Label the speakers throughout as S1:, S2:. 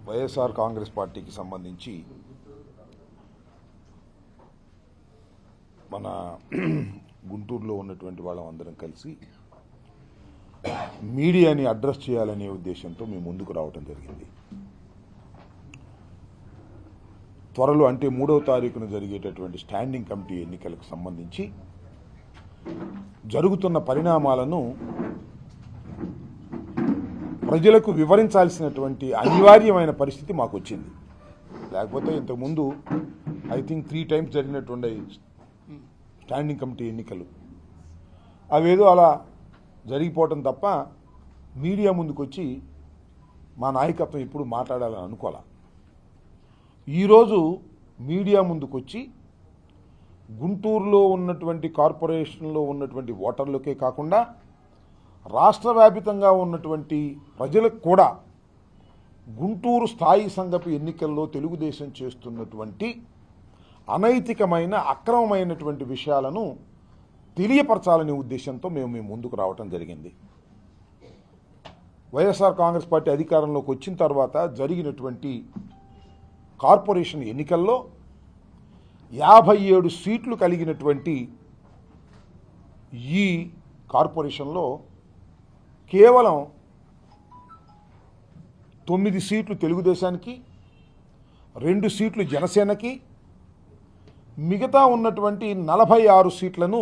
S1: వైఎస్ఆర్ కాంగ్రెస్ పార్టీకి సంబంధించి మన గుంటూరులో ఉన్నటువంటి వాళ్ళందరం కలిసి మీడియాని అడ్రస్ చేయాలనే ఉద్దేశంతో మేము ముందుకు రావడం జరిగింది. త్వరలో అంటే 3వ తారీఖున జరిగేటటువంటి స్టాండింగ్ కమిటీ ఎన్నికలకు సంబంధించి జరుగుతున్న పరిణామాలను ప్రజలకు వివరించాల్సినటువంటి అనివార్యమైన పరిస్థితి మాకు వచ్చింది. లేకపోతే ఇంతకుముందు ఐ థింక్ 3 times జరిగినటువంటి స్టాండింగ్ కమిటీ ఎన్నికలు అవేదో అలా జరిగిపోవటం తప్ప మీడియా ముందుకు వచ్చి మా నాయకత్వం ఇప్పుడు మాట్లాడాలని అనుకోలే. ఈరోజు మీడియా ముందుకు వచ్చి గుంటూరులో ఉన్నటువంటి కార్పొరేషన్లో ఉన్నటువంటి ఓటర్లకే కాకుండా రాష్ట్ర వ్యాపితంగా ఉన్నటువంటి ప్రజలకు కూడా గుంటూరు స్థాయి సంఘపు ఎన్నికల్లో తెలుగుదేశం చేస్తున్నటువంటి అనైతికమైన అక్రమమైనటువంటి విషయాలను తెలియపరచాలనే ఉద్దేశంతో మేము ముందుకు రావటం జరిగింది. వైఎస్ఆర్ కాంగ్రెస్ పార్టీ అధికారంలోకి వచ్చిన తర్వాత జరిగినటువంటి కార్పొరేషన్ ఎన్నికల్లో 57 సీట్లు కలిగినటువంటి ఈ కార్పొరేషన్లో కేవలం 9 సీట్లు తెలుగుదేశానికి, 2 సీట్లు జనసేనకి, మిగతా ఉన్నటువంటి 46 సీట్లను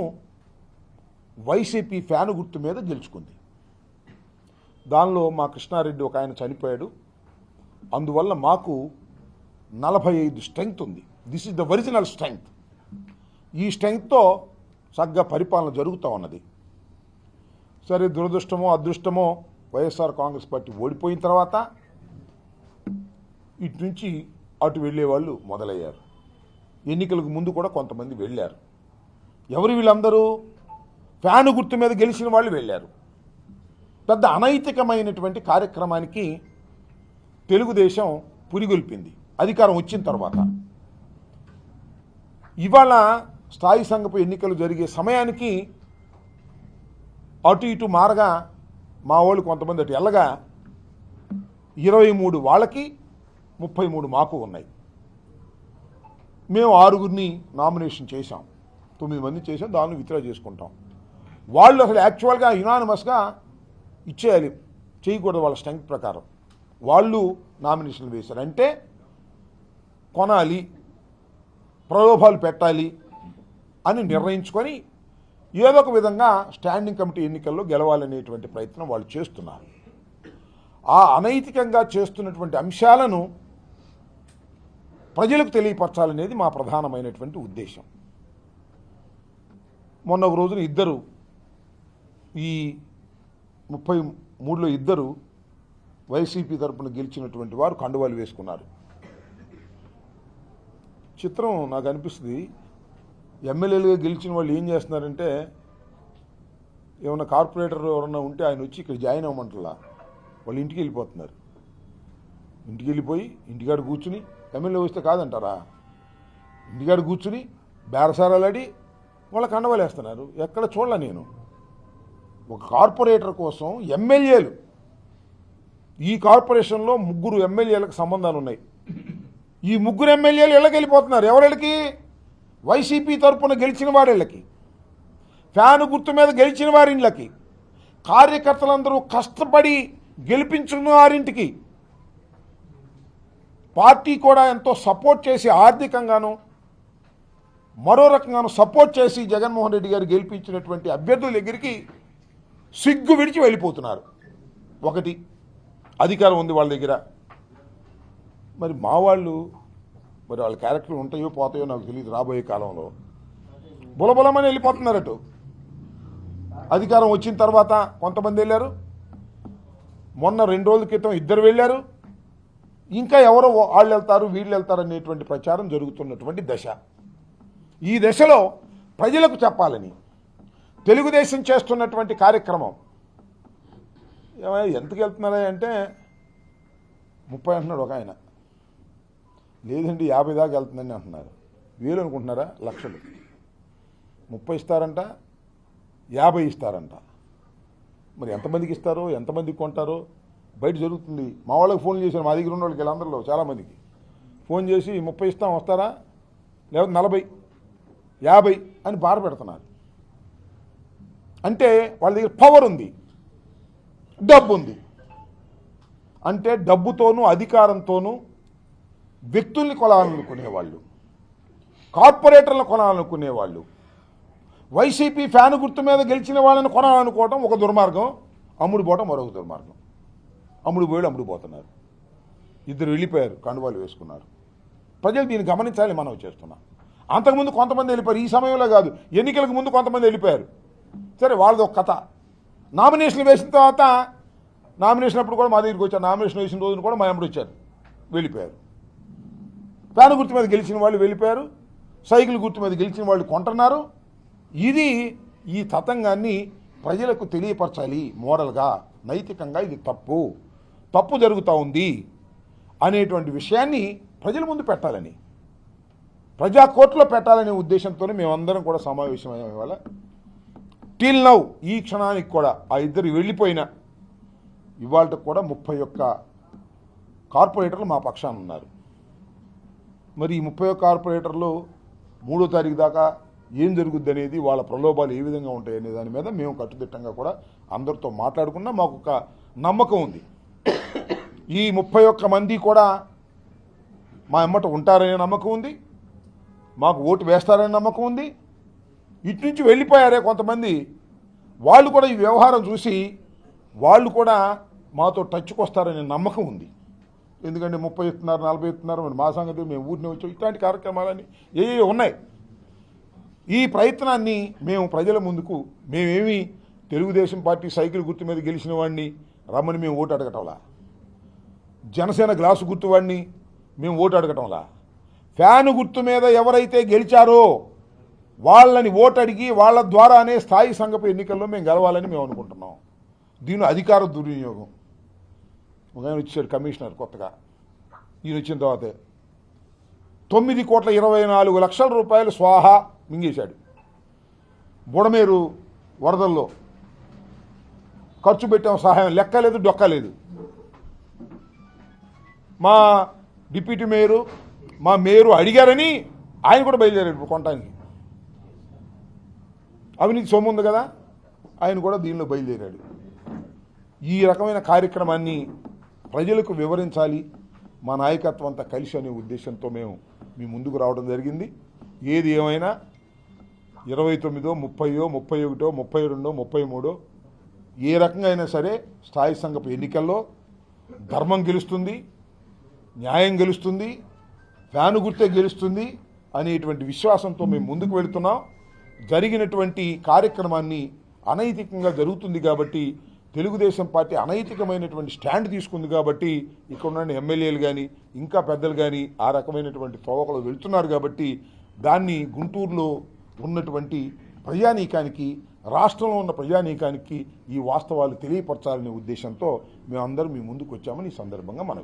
S1: వైసీపీ ఫ్యాను గుర్తు మీద గెలుచుకుంది. దానిలో మా కృష్ణారెడ్డి ఒక ఆయన చనిపోయాడు. అందువల్ల మాకు 45 స్ట్రెంగ్త్ ఉంది. This is the original strength. ఈ స్ట్రెంగ్త్తో చక్కగా పరిపాలన జరుగుతూ ఉన్నది. సరే, దురదృష్టమో అదృష్టమో వైఎస్ఆర్ కాంగ్రెస్ పార్టీ ఓడిపోయిన తర్వాత ఇటు నుంచి అటు వెళ్ళేవాళ్ళు మొదలయ్యారు. ఎన్నికలకు ముందు కూడా కొంతమంది వెళ్ళారు. ఎవరు వీళ్ళందరూ? ఫ్యాను గుర్తు మీద గెలిచిన వాళ్ళు వెళ్ళారు. పెద్ద అనైతికమైనటువంటి కార్యక్రమానికి తెలుగుదేశం పురిగొల్పింది అధికారం వచ్చిన తర్వాత. ఇవాళ స్థాయి సంఘపు ఎన్నికలు జరిగే సమయానికి అటు ఇటు మారగా మా వాళ్ళు కొంతమంది అటు ఎల్లగా 23 వాళ్ళకి 33 మాకు ఉన్నాయి. మేము 6గురిని నామినేషన్ చేశాం, 9 మంది చేసాం, దాన్ని విత్డ్రా చేసుకుంటాం. వాళ్ళు అసలు యాక్చువల్గా యునానిమస్గా ఇచ్చేయాలి, చేయకూడదు వాళ్ళ స్ట్రెంగ్త్ ప్రకారం. వాళ్ళు నామినేషన్లు వేశారు. అంటే కొనాలి, ప్రలోభాలు పెట్టాలి అని నిర్ణయించుకొని ఏదో ఒక విధంగా స్టాండింగ్ కమిటీ ఎన్నికల్లో గెలవాలనేటువంటి ప్రయత్నం వాళ్ళు చేస్తున్నారు. ఆ అనైతికంగా చేస్తున్నటువంటి అంశాలను ప్రజలకు తెలియపరచాలనేది మా ప్రధానమైనటువంటి ఉద్దేశం. మొన్న ఒక రోజున ఇద్దరు, ఈ 33లో ఇద్దరు వైసీపీ తరపున గెలిచినటువంటి వారు కండువాలు వేసుకున్నారు. చిత్రం నాకు అనిపిస్తుంది, ఎమ్మెల్యేలుగా గెలిచిన వాళ్ళు ఏం చేస్తున్నారంటే, ఏమన్నా కార్పొరేటర్ ఎవరన్నా ఉంటే ఆయన వచ్చి ఇక్కడ జాయిన్ అవ్వమంటలా, వాళ్ళు ఇంటికి వెళ్ళిపోతున్నారు. ఇంటికి వెళ్ళిపోయి ఇంటికాడ కూర్చుని, ఎమ్మెల్యే వస్తే కాదంటారా, ఇంటికాడ కూర్చుని బేరసారాలాడి వాళ్ళ కండవాలు వేస్తున్నారు. ఎక్కడ చూడలే నేను. ఒక కార్పొరేటర్ కోసం ఎమ్మెల్యేలు, ఈ కార్పొరేషన్లో 3 ఎమ్మెల్యేలకు సంబంధాలు ఉన్నాయి. ఈ 3 ఎమ్మెల్యేలు ఇళ్ళకి వెళ్ళిపోతున్నారు. ఎవరికి? వైసీపీ తరపున గెలిచిన వారిళ్ళకి, ఫ్యాను గుర్తు మీద గెలిచిన వారింళ్ళకి, కార్యకర్తలందరూ కష్టపడి గెలిపించుకున్న వారింటికి, పార్టీ కూడా ఎంతో సపోర్ట్ చేసి ఆర్థికంగాను మరో రకంగాను సపోర్ట్ చేసి జగన్మోహన్ రెడ్డి గారు గెలిపించినటువంటి అభ్యర్థుల దగ్గరికి సిగ్గు విడిచి వెళ్ళిపోతున్నారు. ఒకటి, అధికారం ఉంది వాళ్ళ దగ్గర. మరి మా వాళ్ళు, మరి వాళ్ళ క్యారెక్టర్లు ఉంటాయో పోతాయో నాకు తెలియదు. రాబోయే కాలంలో బులబులమని వెళ్ళిపోతున్నారట. అధికారం వచ్చిన తర్వాత కొంతమంది వెళ్ళారు. మొన్న 2 రోజుల క్రితం 2 వెళ్ళారు. ఇంకా ఎవరో వాళ్ళు వెళ్తారు, వీళ్ళు వెళ్తారు అనేటువంటి ప్రచారం జరుగుతున్నటువంటి దశ. ఈ దశలో ప్రజలకు చెప్పాలని తెలుగుదేశం చేస్తున్నటువంటి కార్యక్రమం, ఎంతకు వెళ్తున్నారా అంటే 30 అంటున్నాడు ఒక ఆయన. లేదండి 50 దాకా వెళ్తుందని అంటున్నారు. 1000 అనుకుంటున్నారా? లక్షలు. 30 ఇస్తారంట, 50 ఇస్తారంట. మరి ఎంతమందికి ఇస్తారో, ఎంతమందికి కొంటారో బయట జరుగుతుంది. మా వాళ్ళకి ఫోన్ చేశాను, మా దగ్గర ఉన్న వాళ్ళకి వీళ్ళందరిలో చాలామందికి ఫోన్ చేసి 30 ఇస్తాం వస్తారా, లేకపోతే 40, 50 అని బాధ పెడుతున్నారు. అంటే వాళ్ళ దగ్గర పవర్ ఉంది, డబ్బు ఉంది. అంటే డబ్బుతోనూ అధికారంతోనూ వ్యక్తుల్ని కొనాలనుకునేవాళ్ళు, కార్పొరేటర్లను కొనాలనుకునేవాళ్ళు, వైసీపీ ఫ్యాన్ గుర్తు మీద గెలిచిన వాళ్ళని కొనాలనుకోవటం ఒక దుర్మార్గం, అమ్ముడు పోవటం మరొక దుర్మార్గం. అమ్ముడు పోయాడు, అమ్ముడు పోతున్నారు. ఇద్దరు వెళ్ళిపోయారు, కండువాలు వేసుకున్నారు. ప్రజలు దీన్ని గమనించాలి, మనం చేస్తున్నాం. అంతకుముందు కొంతమంది వెళ్ళిపోయారు, ఈ సమయంలో కాదు, ఎన్నికలకు ముందు కొంతమంది వెళ్ళిపోయారు. సరే, వాళ్ళది ఒక కథ. నామినేషన్లు వేసిన తర్వాత నామినేషన్ అప్పుడు కూడా మా దగ్గరికి వచ్చారు, నామినేషన్ వేసిన రోజున కూడా మా ఎమ్మడి వచ్చారు, వెళ్ళిపోయారు. ఫ్యాన్ గుర్తు మీద గెలిచిన వాళ్ళు వెళ్ళిపోయారు, సైకిల్ గుర్తు మీద గెలిచిన వాళ్ళు కొంటున్నారు. ఇది ఈ తతంగాన్ని ప్రజలకు తెలియపరచాలి. మోరల్గా, నైతికంగా ఇది తప్పు జరుగుతూ ఉంది అనేటువంటి విషయాన్ని ప్రజల ముందు పెట్టాలని, ప్రజా కోర్టులో పెట్టాలనే ఉద్దేశంతోనే మేమందరం కూడా సమావేశమయ్యాం ఇవాళ. టిల్ నౌ, ఈ క్షణానికి కూడా ఆ ఇద్దరు వెళ్ళిపోయిన ఇవాళ కూడా 31 కార్పొరేటర్లు మా పక్షాన ఉన్నారు. మరి ఈ 31 కార్పొరేటర్లు 3వ తారీఖు దాకా ఏం జరుగుద్ది అనేది, వాళ్ళ ప్రలోభాలు ఏ విధంగా ఉంటాయి అనే దాని మీద మేము కట్టుదిట్టంగా కూడా అందరితో మాట్లాడుకున్నా. మాకు ఒక నమ్మకం ఉంది, ఈ 31 మంది కూడా మా ఎమ్మట ఉంటారనే నమ్మకం ఉంది, మాకు ఓటు వేస్తారనే నమ్మకం ఉంది. ఇటు నుంచి వెళ్ళిపోయారే కొంతమంది, వాళ్ళు కూడా ఈ వ్యవహారం చూసి వాళ్ళు కూడా మాతో టచ్కి వస్తారనే నమ్మకం ఉంది. ఎందుకంటే 30 ఇస్తున్నారు, 40 ఇస్తున్నారు, మరి మా సంగతి మేము ఊరిని వచ్చాం, ఇట్లాంటి కార్యక్రమాలన్నీ ఏ ఉన్నాయి. ఈ ప్రయత్నాన్ని మేము ప్రజల ముందుకు, మేమేమి తెలుగుదేశం పార్టీ సైకిల్ గుర్తు మీద గెలిచిన వాడిని రమ్మని మేము ఓటు అడగటంలా, జనసేన గ్లాసు గుర్తు వాడిని మేము ఓటు అడగటంలా, ఫ్యాను గుర్తు మీద ఎవరైతే గెలిచారో వాళ్ళని ఓటు అడిగి వాళ్ళ ద్వారానే స్థాయి సంఘపు ఎన్నికల్లో మేము గెలవాలని మేము అనుకుంటున్నాం. దీనిలో అధికార దుర్వినియోగం. ఒక ఆయన వచ్చాడు కమిషనర్ కొత్తగా, ఈయన వచ్చిన తర్వాతే 9,24,00,00,000 రూపాయలు స్వాహా మింగేశాడు. బుడమేరు వరదల్లో ఖర్చు పెట్టాం, సహాయం లెక్కలేదు, డొక్కలేదు. మా డిప్యూటీ మేయరు, మా మేయరు అడిగారని ఆయన కూడా బయలుదేరాడు ఇప్పుడు కొనటానికి. అవినీతి సొమ్ము ఉంది కదా, ఆయన కూడా దీనిలో బయలుదేరాడు. ఈ రకమైన కార్యక్రమాన్ని ప్రజలకు వివరించాలి, మా నాయకత్వం అంతా కలిసి అనే ఉద్దేశంతో మేము మీ ముందుకు రావడం జరిగింది. ఏది ఏమైనా 29, 30, 31, 32, 33 ఏ రకంగా అయినా సరే స్థాయి సంఘపు ఎన్నికల్లో ధర్మం గెలుస్తుంది, న్యాయం గెలుస్తుంది, ఫ్యాను గుర్తే గెలుస్తుంది అనేటువంటి విశ్వాసంతో మేము ముందుకు వెళుతున్నాం. జరిగినటువంటి కార్యక్రమాన్ని అనైతికంగా జరుగుతుంది కాబట్టి, తెలుగుదేశం పార్టీ అనైతికమైనటువంటి స్టాండ్ తీసుకుంది కాబట్టి, ఇక్కడ ఉన్న ఎమ్మెల్యేలు కానీ ఇంకా పెద్దలు కానీ ఆ రకమైనటువంటి తోవకలు వెళ్తున్నారు కాబట్టి, దాన్ని గుంటూరులో ఉన్నటువంటి ప్రజానీకానికి, రాష్ట్రంలో ఉన్న ప్రజానీకానికి ఈ వాస్తవాలు తెలియపరచాలనే ఉద్దేశంతో మేమందరం మీ ముందుకు వచ్చామని ఈ సందర్భంగా మనం